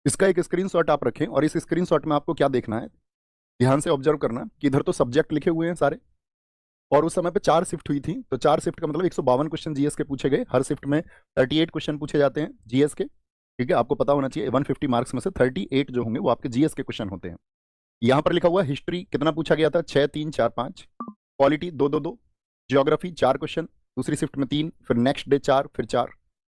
इसका एक स्क्रीनशॉट आप रखें और इस स्क्रीनशॉट में आपको क्या देखना है, ध्यान से ऑब्जर्व करना कि इधर तो सब्जेक्ट लिखे हुए हैं सारे, और उस समय पे 4 शिफ्ट हुई थी, तो 4 शिफ्ट का मतलब 152 क्वेश्चन जीएस के पूछे गए। हर शिफ्ट में 38 क्वेश्चन पूछे जाते हैं जीएस के। ठीक है, आपको पता होना चाहिए 150 मार्क्स में से 38 जो होंगे वो आपके जीएस के क्वेश्चन होते हैं। यहाँ पर लिखा हुआ हिस्ट्री कितना पूछा गया था, 6 3 4 5। पॉलिटी 2 2 2। ज्योग्राफी 4 क्वेश्चन, दूसरी शिफ्ट में 3, फिर नेक्स्ट डे 4, फिर 4।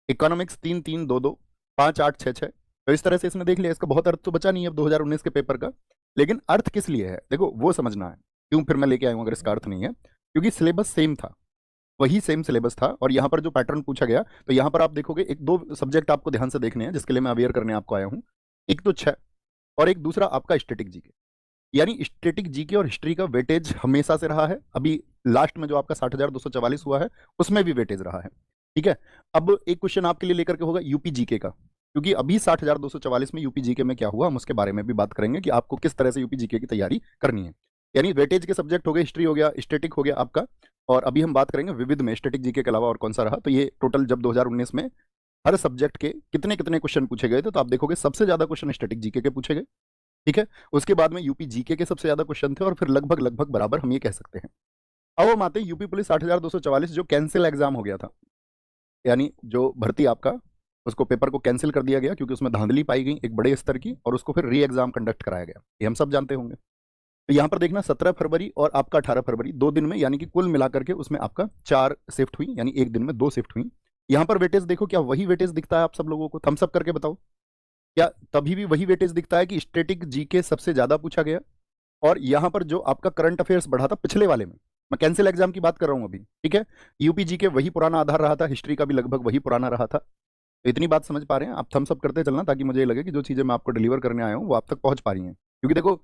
इकोनॉमिक्स 3 3 2 2, 5 8 6 6। तो इस तरह से इसने देख लिया, इसका बहुत अर्थ तो बचा नहीं है अब 2019 के पेपर का, लेकिन अर्थ किस लिए है देखो वो समझना है। क्यों फिर मैं लेके आया हूं अगर इसका अर्थ नहीं है, क्योंकि सिलेबस सेम था, वही सेम सिलेबस था, और यहाँ पर जो पैटर्न पूछा गया, तो यहाँ पर आप देखोगे एक दो सब्जेक्ट आपको ध्यान से देखने हैं जिसके लिए मैं अवेयर करने आपको आया हूँ। एक तो 6, और एक दूसरा आपका स्टैटिक जीके। यानी स्टैटिक जीके और हिस्ट्री का वेटेज हमेशा से रहा है, अभी लास्ट में जो आपका 60,244 हुआ है उसमें भी वेटेज रहा है। ठीक है, अब एक क्वेश्चन आपके लिए लेकर के होगा यूपी जीके का, क्योंकि अभी 60,244 में यूपी जीके में क्या हुआ हम उसके बारे में भी बात करेंगे कि आपको किस तरह से यूपी जीके की तैयारी करनी है। यानी वेटेज के सब्जेक्ट हो गए, हिस्ट्री हो गया, स्टैटिक हो गया आपका, और अभी हम बात करेंगे विविध में स्टैटिक जीके के अलावा और कौन सा रहा। तो ये टोटल जब 2019 में हर सब्जेक्ट के कितने कितने क्वेश्चन पूछे गए थे, तो आप देखोगे सबसे ज्यादा क्वेश्चन स्टैटिक जीके के पूछे गए। ठीक है, उसके बाद में यूपी जीके के सबसे ज्यादा क्वेश्चन थे, और फिर लगभग लगभग बराबर हम ये कह सकते हैं। अब हम आते हैं यूपी पुलिस 60,244 जो कैंसिल एग्जाम हो गया था, यानी जो भर्ती आपका उसको पेपर को कैंसिल कर दिया गया क्योंकि उसमें धांधली पाई गई एक बड़े स्तर की, और उसको फिर री एग्जाम कंडक्ट कराया गया, ये हम सब जानते होंगे। तो यहाँ पर देखना 17 फरवरी और आपका 18 फरवरी 2 दिन में, यानी कि कुल मिलाकर के उसमें आपका 4 शिफ्ट हुई, यानी एक दिन में 2 शिफ्ट हुई। यहाँ पर वेटेज देखो, क्या वही वेटेज दिखता है आप सब लोगों को, थम्स अप करके बताओ, क्या तभी भी वही वेटेज दिखता है कि स्टैटिक जीके सबसे ज्यादा पूछा गया, और यहाँ पर जो आपका करंट अफेयर्स बढ़ा था पिछले वाले में, मैं कैंसिल एग्जाम की बात कर रहा हूँ अभी, ठीक है, यूपी जीके वही पुराना आधार रहा था, हिस्ट्री का भी लगभग वही पुराना रहा था। तो इतनी बात समझ पा रहे हैं आप, थम्स अप करते चलना ताकि मुझे ये लगे कि जो चीजें मैं आपको डिलीवर करने आया हूँ वो आप तक पहुंच पा रही हैं, क्योंकि देखो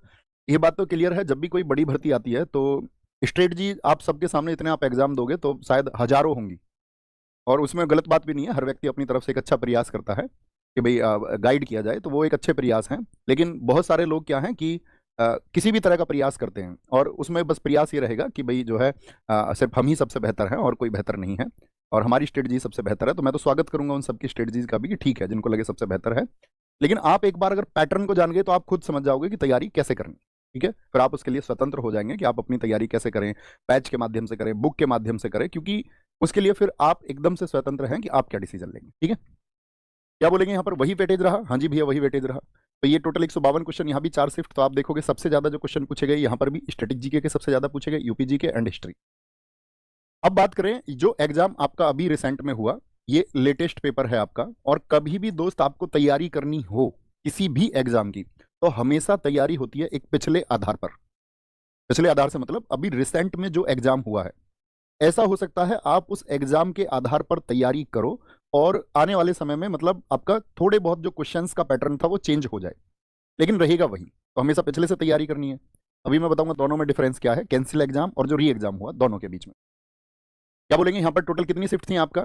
ये बात तो क्लियर है, जब भी कोई बड़ी भर्ती आती है तो स्ट्रेटजी आप सबके सामने इतने आप एग्जाम दोगे तो शायद हजारों होंगी, और उसमें गलत बात भी नहीं है, हर व्यक्ति अपनी तरफ से एक अच्छा प्रयास करता है कि भाई गाइड किया जाए, तो वो एक अच्छे प्रयास हैं। लेकिन बहुत सारे लोग क्या हैं कि किसी भी तरह का प्रयास करते हैं और उसमें बस प्रयास ये रहेगा कि भाई जो है सिर्फ हम ही सबसे बेहतर हैं और कोई बेहतर नहीं है, और हमारी स्ट्रेटजी सबसे बेहतर है। तो मैं तो स्वागत करूंगा उन सबकी स्ट्रेटजीज का भी कि ठीक है जिनको लगे सबसे बेहतर है, लेकिन आप एक बार अगर पैटर्न को जान गए तो आप खुद समझ जाओगे कि तैयारी कैसे करनी। ठीक है, फिर आप उसके लिए स्वतंत्र हो जाएंगे कि आप अपनी तैयारी कैसे करें, बैच के माध्यम से करें, बुक के माध्यम से करें, क्योंकि उसके लिए फिर आप एकदम से स्वतंत्र हैं कि आप क्या डिसीजन लेंगे। ठीक है, क्या बोलेंगे यहाँ पर वही वेटेज रहा, हाँ जी भैया वही वेटेज रहा। तो ये टोटल 152 क्वेश्चन, यहाँ भी 4 शिफ्ट, तो आप देखोगे सबसे ज्यादा जो क्वेश्चन पूछे गए यहाँ पर भी स्टैटिक जीके के सबसे ज्यादा पूछे गए, यूपी जीके एंड हिस्ट्री। अब बात करें जो एग्जाम आपका अभी रिसेंट में हुआ, ये लेटेस्ट पेपर है आपका, और कभी भी दोस्त आपको तैयारी करनी हो किसी भी एग्जाम की तो हमेशा तैयारी होती है एक पिछले आधार पर। पिछले आधार से मतलब अभी रिसेंट में जो एग्जाम हुआ है, ऐसा हो सकता है आप उस एग्जाम के आधार पर तैयारी करो और आने वाले समय में मतलब आपका थोड़े बहुत जो क्वेश्चंस का पैटर्न था वो चेंज हो जाए, लेकिन रहेगा वही, तो हमेशा पिछले से तैयारी करनी है। अभी मैं बताऊंगा दोनों में डिफरेंस क्या है, कैंसिल एग्जाम और जो री एग्जाम हुआ दोनों के बीच में। क्या बोलेंगे यहाँ पर टोटल कितनी शिफ्ट थी आपका,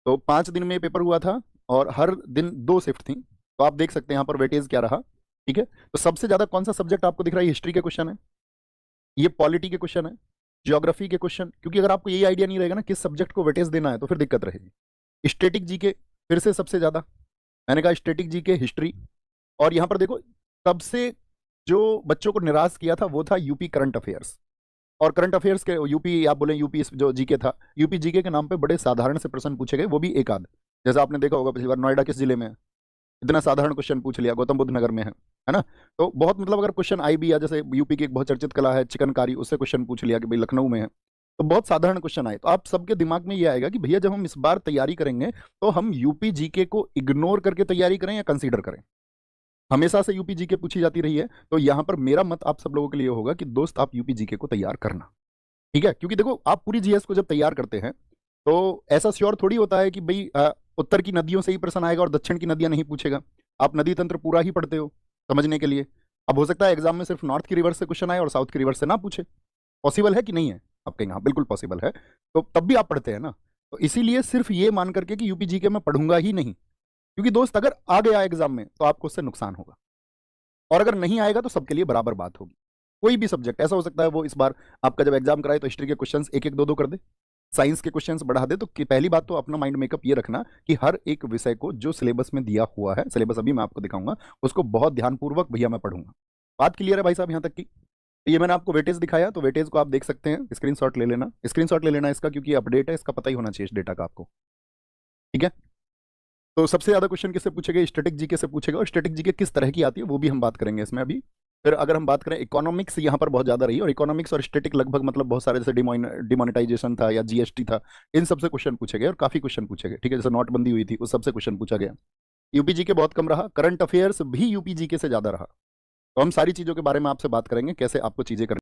तो 5 दिन में पेपर हुआ था और हर दिन 2 शिफ्ट थी, तो आप देख सकते हैं यहाँ पर वेटेज क्या रहा। ठीक है, तो सबसे ज्यादा कौन सा सब्जेक्ट आपको दिख रहा है, हिस्ट्री के क्वेश्चन है, ये पॉलिटी के क्वेश्चन है, ज्योग्राफी के क्वेश्चन, क्योंकि अगर आपको यही आइडिया नहीं रहेगा ना किस सब्जेक्ट को वेटेज देना है तो फिर दिक्कत रहेगी। स्टैटिक जीके फिर से सबसे ज्यादा, मैंने कहा स्टैटिक जीके, हिस्ट्री, और यहां पर देखो सबसे जो बच्चों को निराश किया था वो था यूपी करंट अफेयर्स। और करंट अफेयर्स के यूपी आप बोले यूपी जो जीके था, यूपी जीके के नाम पे बड़े साधारण से प्रश्न पूछे गए, वो भी एक आध, जैसा आपने देखा होगा पिछली बार नोएडा किस जिले में है, इतना साधारण क्वेश्चन पूछ लिया, गौतम बुद्ध नगर में है ना। तो बहुत मतलब अगर क्वेश्चन आई भी, या जैसे यूपी की एक बहुत चर्चित कला है चिकनकारी, उससे क्वेश्चन पूछ लिया कि भाई लखनऊ में है, तो बहुत साधारण क्वेश्चन आए, तो आप सबके दिमाग में ये आएगा कि भैया जब हम इस बार तैयारी करेंगे तो हम यूपी जीके को इग्नोर करके तैयारी करें या कंसीडर करें। हमेशा से यूपी जीके पूछी जाती रही है, तो यहां पर मेरा मत आप सब लोगों के लिए होगा कि दोस्त आप यूपी जीके को तैयार करना। ठीक है, क्योंकि देखो आप पूरी जीएस को जब तैयार करते हैं तो ऐसा श्योर थोड़ी होता है कि भाई उत्तर की नदियों से ही प्रश्न आएगा और दक्षिण की नदियां नहीं पूछेगा। आप नदी तंत्र पूरा ही पढ़ते हो समझने के लिए। अब हो सकता है एग्जाम में सिर्फ नॉर्थ की रिवर से क्वेश्चन आए और साउथ की रिवर से ना पूछे, पॉसिबल है कि नहीं है, आप कहेंगे हाँ बिल्कुल पॉसिबल है, तो तब भी आप पढ़ते हैं ना। तो इसीलिए सिर्फ ये मान करके कि यूपी जीके में पढ़ूंगा ही नहीं, क्योंकि दोस्त अगर आ गया एग्जाम में तो आपको उससे नुकसान होगा, और अगर नहीं आएगा तो सबके लिए बराबर बात होगी। कोई भी सब्जेक्ट ऐसा हो सकता है वो इस बार आपका जब एग्जाम कराए तो हिस्ट्री के क्वेश्चंस एक एक दो दो कर दे, साइंस के क्वेश्चंस बढ़ा दे, तो पहली बात तो अपना माइंड मेकअप ये रखना कि हर एक विषय को जो सिलेबस में दिया हुआ है, सिलेबस अभी मैं आपको दिखाऊंगा, उसको बहुत ध्यानपूर्वक भैया मैं पढ़ूंगा। बात क्लियर है भाई साहब यहाँ तक की? तो ये मैंने आपको वेटेज दिखाया, तो वेटेज को आप देख सकते हैं, स्क्रीनशॉट ले लेना, स्क्रीनशॉट ले लेना इसका, क्योंकि अपडेट है, इसका पता ही होना चाहिए इस डेटा का आपको। ठीक है, तो सबसे ज्यादा क्वेश्चन किससे पूछेगा? स्टैटिक जीके से पूछेगा, और स्टैटिक जीके किस तरह की आती है वो भी हम बात करेंगे इसमें अभी। फिर अगर हम बात करें इकोनॉमिक्स, यहाँ पर बहुत ज्यादा रही, और इकोनॉमिक्स और स्टैटिक लगभग मतलब बहुत सारे, जैसे डिमोनेटाइजेशन था या जीएसटी था, इन सबसे क्वेश्चन पूछे गए, और काफी क्वेश्चन पूछे गए। ठीक है, जैसे नोटबंदी हुई थी, उस सबसे क्वेश्चन पूछा गया। यूपीजी के बहुत कम रहा, करंट अफेयर्स भी यूपीजी के से ज्यादा रहा। तो हम सारी चीजों के बारे में आपसे बात करेंगे, कैसे आपको चीजें करनी।